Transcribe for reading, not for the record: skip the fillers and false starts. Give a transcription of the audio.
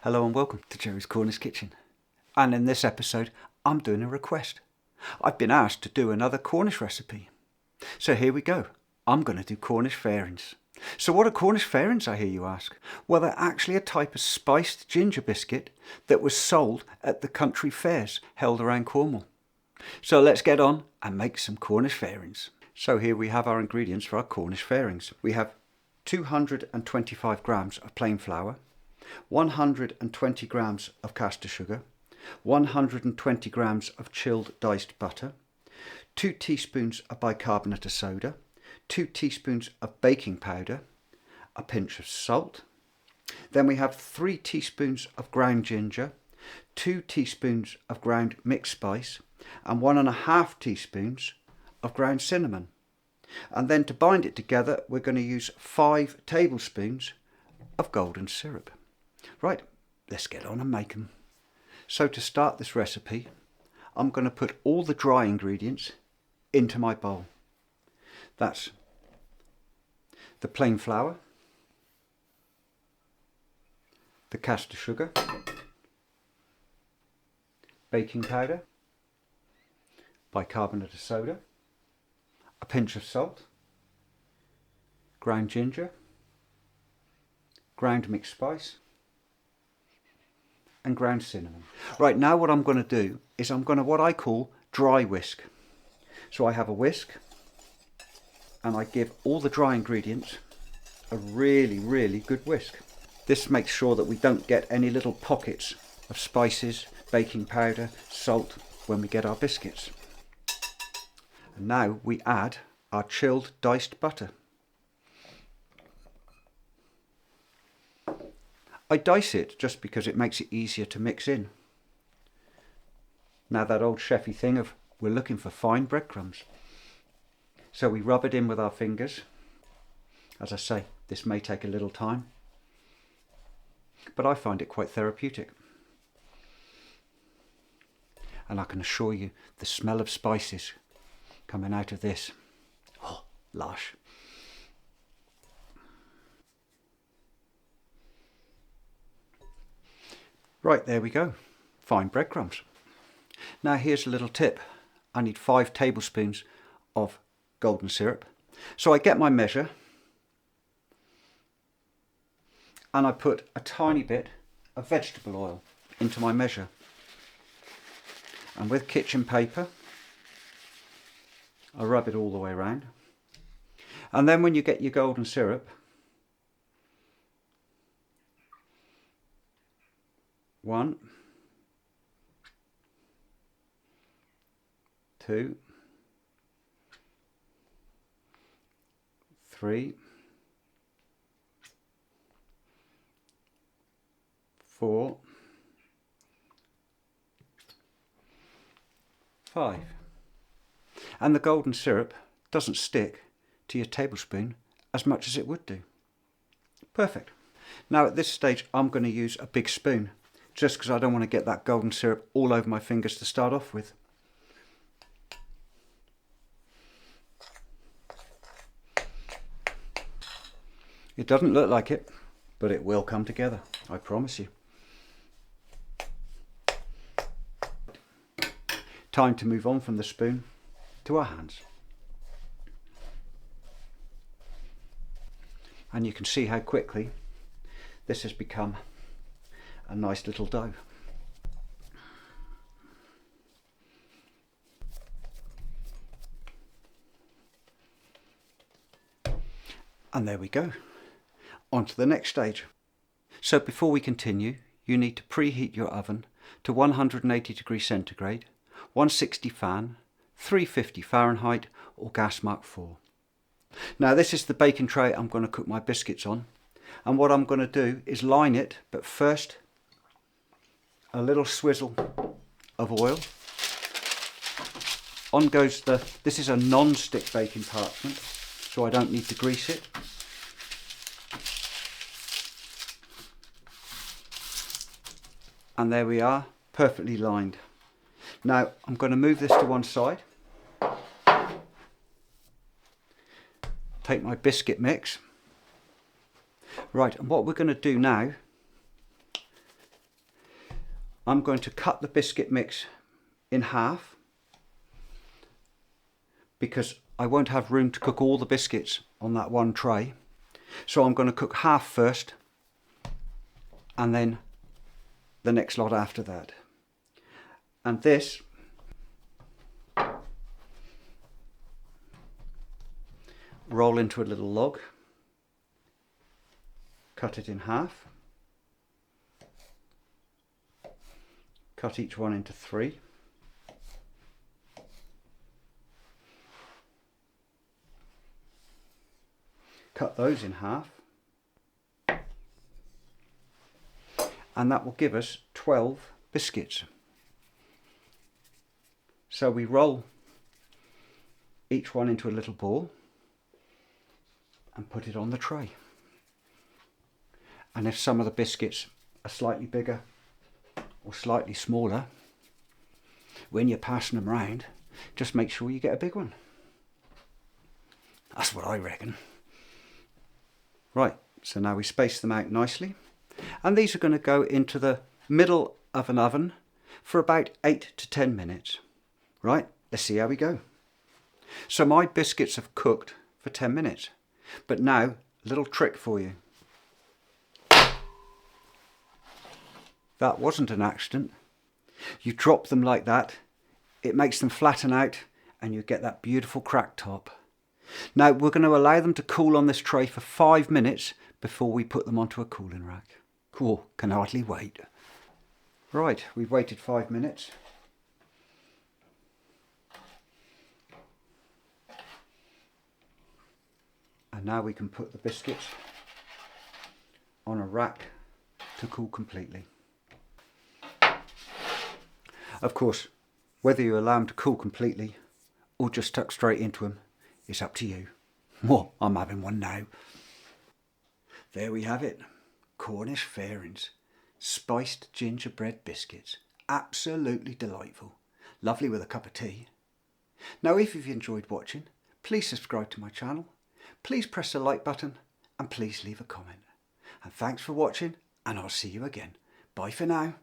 Hello and welcome to Jerry's Cornish Kitchen. And in this episode, I'm doing a request. I've been asked to do another Cornish recipe. So here we go. I'm going to do Cornish fairings. So what are Cornish fairings, I hear you ask? Well, they're actually a type of spiced ginger biscuit that was sold at the country fairs held around Cornwall. So let's get on and make some Cornish fairings. So here we have our ingredients for our Cornish fairings. We have 225 grams of plain flour, 120 grams of caster sugar, 120 grams of chilled diced butter, 2 teaspoons of bicarbonate of soda, 2 teaspoons of baking powder, a pinch of salt. Then we have 3 teaspoons of ground ginger, 2 teaspoons of ground mixed spice, and 1.5 teaspoons of ground cinnamon. And then to bind it together, we're going to use 5 tablespoons of golden syrup. Right, let's get on and make them. So to start this recipe, I'm going to put all the dry ingredients into my bowl. That's the plain flour, the caster sugar, baking powder, bicarbonate of soda, a pinch of salt, ground ginger, ground mixed spice, and ground cinnamon. Right, now what I'm going to do is I'm going to what I call dry whisk. So I have a whisk and I give all the dry ingredients a really good whisk. This makes sure that we don't get any little pockets of spices, baking powder, salt when we get our biscuits. And now we add our chilled diced butter. I dice it just because it makes it easier to mix in. Now that old chefy thing of we're looking for fine breadcrumbs. So we rub it in with our fingers. As I say, this may take a little time, but I find it quite therapeutic. And I can assure you the smell of spices coming out of this, oh, lush. Right, there we go, fine breadcrumbs. Now here's a little tip. I need 5 tablespoons of golden syrup. So I get my measure and I put a tiny bit of vegetable oil into my measure. And with kitchen paper, I rub it all the way around. And then when you get your golden syrup, 1, 2, 3, 4, 5. And the golden syrup doesn't stick to your tablespoon as much as it would do. Perfect. Now at this stage I'm going to use a big spoon, just because I don't want to get that golden syrup all over my fingers to start off with. It doesn't look like it, but it will come together, I promise you. Time to move on from the spoon to our hands. And you can see how quickly this has become a nice little dough. And there we go. On to the next stage. So before we continue, you need to preheat your oven to 180 degrees centigrade, 160 fan, 350 Fahrenheit or gas mark 4. Now this is the baking tray I'm going to cook my biscuits on, and what I'm going to do is line it, but first a little swizzle of oil. On goes this is a non-stick baking parchment, so I don't need to grease it. And there we are, perfectly lined. Now I'm going to move this to one side. Take my biscuit mix. Right, and what we're going to do now I'm going to cut the biscuit mix in half because I won't have room to cook all the biscuits on that one tray. So I'm going to cook half first and then the next lot after that. And this roll into a little log, cut it in half, cut each one into 3, cut those in half, and that will give us 12 biscuits. So we roll each one into a little ball and put it on the tray. And if some of the biscuits are slightly bigger or slightly smaller, when you're passing them round, just make sure you get a big one. That's what I reckon. Right, so now we space them out nicely, and these are going to go into the middle of an oven for about 8 to 10 minutes. Right, let's see how we go. So my biscuits have cooked for 10 minutes, but now a little trick for you. That wasn't an accident. You drop them like that, it makes them flatten out and you get that beautiful cracked top. Now we're going to allow them to cool on this tray for 5 minutes before we put them onto a cooling rack. Cool, can hardly wait. Right, we've waited 5 minutes. And now we can put the biscuits on a rack to cool completely. Of course, whether you allow them to cool completely or just tuck straight into them, it's up to you. Well, I'm having one now. There we have it. Cornish fairings. Spiced gingerbread biscuits. Absolutely delightful. Lovely with a cup of tea. Now if you've enjoyed watching, please subscribe to my channel. Please press the like button and please leave a comment. And thanks for watching, and I'll see you again. Bye for now.